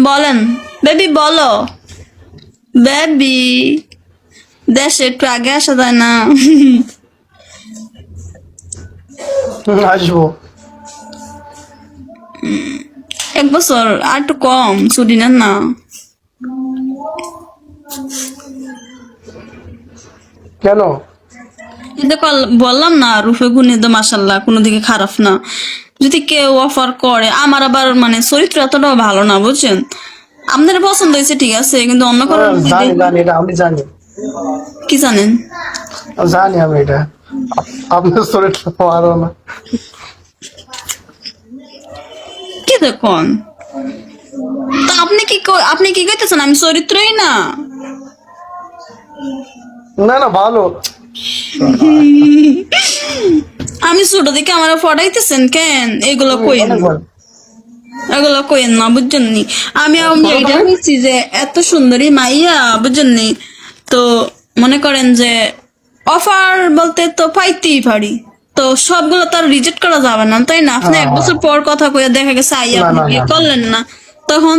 বলেন বেবি, বলো বেবি। দেশে একটু আগে আসা যায় না? আসবো। এক বছর আর একটু কম ছুটি নেন না। কেন? কিন্তু বললাম না, রূপে গুণে তো মাসাল্লাহ কোনো দিকে খারাপ না। যদি কেউ অফার করে, আমার আবার মানে চরিত্র এতটাও ভালো না বুঝছেন। আপনার পছন্দ হয়েছে ঠিক আছে, কিন্তু অন্য কারোর যদি জানি জানি, এটা আমি জানি। কি জানেন? জানি আমি এটা। আপনার শরীরটা ভালো না। কি দেখুন, তা আপনি কি কইতেছেন আমি চরিত্রই না? না না, ভালো। আমি ছোট দিকে আমার পড়াইতেছেন কেন? এগুলো তুমি কইেন অনেক না, ভালো। এগুলো কইেন না বুঝছেন নি। আমি শোনো এইটা তুমি। হয়েছি যে এত সুন্দরী মাইয়া বুঝছেন নি। তো মনে করেন যে অফার বলতে তো পাইতেই পারি, তো সবগুলো তো আর রিজেক্ট করা যাবে না তাই না? আপনি এক বছর পর কথা কইয়া দেখা গেছে আইয়া না আপনি না বিয়ে না না। করলেন না, তখন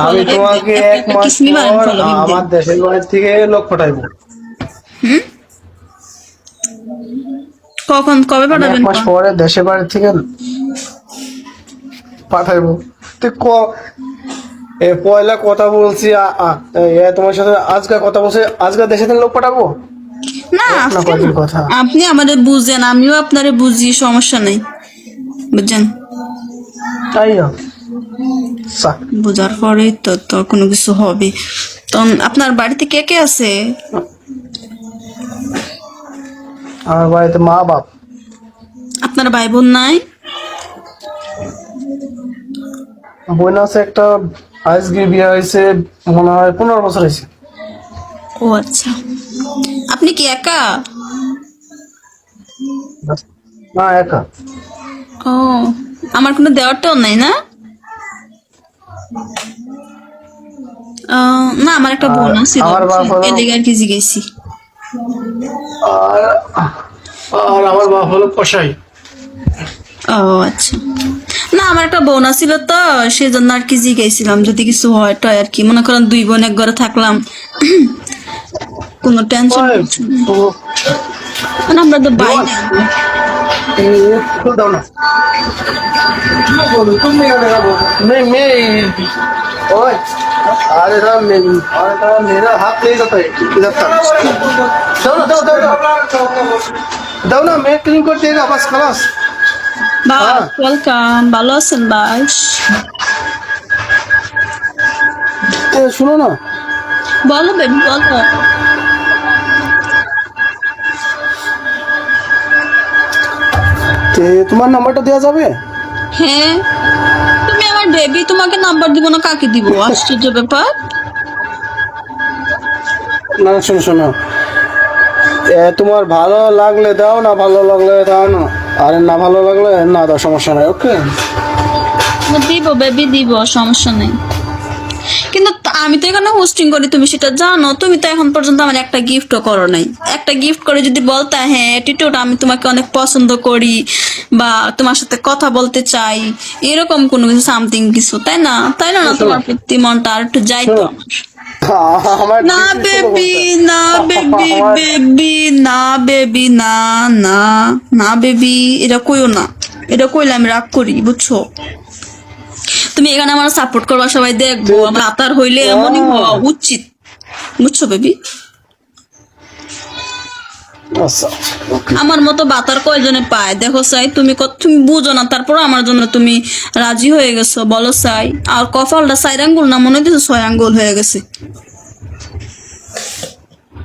আমি ফলো দেখবেন, তোমাকে একটা এক একটা মাস কিসমি মারেন পর ফলো দিন। আমার দেশের বাড়ি থেকে লোক পাঠাইবো। হুম, কবে আমি এক পাঠাবেন মাস পরে দেশের বাড়ি থেকে পাঠাইবো। তুই পয়লা কথা বলছি, তোমার সাথে আজকে কথা বলছি, আজকে দেশে থেকে লোক পাঠাবো। না হোক না আজকে না, কয়দিন কথা। আপনি আমাদের বুঝেন, আমিও আপনারে বুঝি, সমস্যা নেই বুঝছেন। তাই না? বোঝার পরেই তো তো কোনো কিছু হবে। তো আপনার বাড়িতে কে কে আছে? আমার বাড়িতে মা বাপ। আপনার ভাই বোন নাই? বোন আছে একটা, আজকে বিয়ে হয়েছে, মনে হয় 15 বছর হয়েছে। ও আচ্ছা, আপনি কি একা? না, একা। ও, আমার কোনো দেওয়ারটাও নাই না? না, আমার একটা আর বোন ছিল, আমার বাপ হলো, এদিকে আর কি জিজ্ঞেসি। আর আর আমার বাপ হলো কসাই। ও আচ্ছা, না আমার একটা বোন ছিল তো, সেজন্য আর কি জিজ্ঞাসিলাম যদি কিছু হয় টয় আর কি। মনে করেন দুই বোন এক ঘরে থাকলাম, কোনো টেনশন ওই, কিছু নেই। তো মানে আমরা তো বাই জীবন, নাই। ফুল দাও না। नहीं मैं ओए, अरे साहब मेरा हाथ नहीं जाता है इधर तक। दो ना, मैं क्लीन कर देगा बस खलास। বাস, हाँ, ওয়েলকাম, ভালো আছেন বাস? सुनो ना। বলো বেবি বলো। তোমার নাম্বারটা দেওয়া যাবে? হ্যাঁ, তুমি আমার বেবি, তোমাকে নাম্বার দিব না কাকে দিব? আশ্চর্য ব্যাপার। না শোনো শোনো, তোমার ভালো লাগলে দাও, না ভালো লাগলে দাও না, আরে না ভালো লাগলে না দাও, সমস্যা নাই। ওকে, দিব বেবি, দিব, সমস্যা নেই। কিন্তু আমি তো এখানে হোস্টিং করি, তুমি সেটা জানো। তুমি তো এখন পর্যন্ত আমার একটা গিফটও করো নাই। একটা গিফট করে যদি বলতা হ্যাঁ অ্যাটিটিউড, আমি তোমাকে অনেক পছন্দ করি বা তোমার সাথে কথা বলতে চাই, এরকম কোনো কিছু সামথিং কিছু, তাই না? তাই না? না শোনো তোমার প্রতি মনটা আর একটু যাইতো শোনো, আমার। আমার না ডিউটি ষোলো বেবি, ঘন্টা না বেবি, আমার বেবি, না বেবি, না, না, না বেবি, এটা কইও না। এটা কইলে আমি রাগ করি বুঝছো। তুমি এখানে আমার সাপোর্ট করবা, সবাই দেখবো, আমার আতার হইলে এমনই হওয়া উচিত বুঝছো বেবি। আচ্ছা, ওকে। আমার মতো বাতার কয়জনে পায় দেখো চাই, তুমি বুঝো না, তারপর আমার জন্য তুমি রাজি হয়ে গেছো, বলো চাই। আর কপালটা 4 আঙ্গুল না, মনে হচ্ছে 6 আঙ্গুল হয়ে গেছে।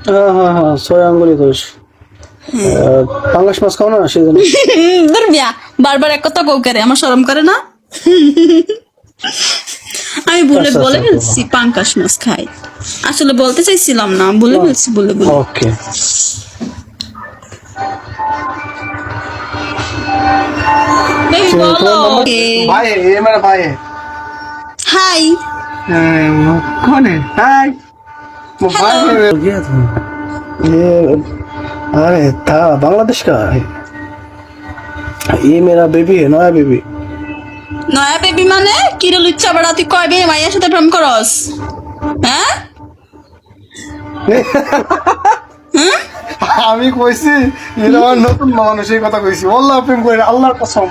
হ্যাঁ হ্যাঁ হ্যাঁ, 6 আঙ্গুলি দোষ। পাঙ্গাস মাছ খাও না সেই জন্য। ধর বিয়া, বারবার এক কথা কৌ করে, আমার শরম করে না? আমি বলে আচ্ছা বলে আচ্ছা, ফেলছি পাঙ্কাশ মাছ খাই, আসলে বলতে চাইছিলাম না, বলে ফেলছি বলে বলে। ওকে। বেবি বলো। তোমার নাম্বার भाई है, ये मेरा भाई है। হাই। कौन है? हाय, वो भाई हेलो। है गया था ये। अरे था बांग्लादेश का है। ये मेरा बेबी है, नया बेबी। নয়া বেবি মানে কিরে লুচ্চা বড়া তুই কয় বে মাইয়ার সাথে প্রেম করস হ্যাঁ আমি কইছি এটা আমার নতুন মানুষ, এই কথা কইছি। আল্লাহ প্রেম করে আল্লাহর কসম।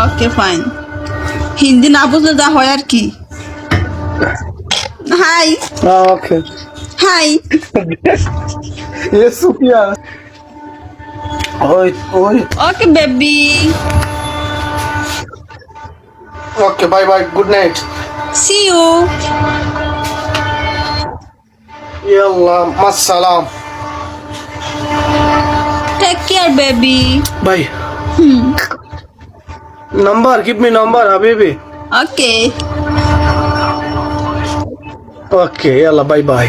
ওকে ফাইন, হিন্দি না বুঝলে যা হয় আর কি। হাই ওকে হাই ये सुपिया ओए ओए okay baby okay bye bye good night see you यल्ला मस्सलाम take care baby bye number give me number हबीबी ওকে ओके यल्ला बाय बाय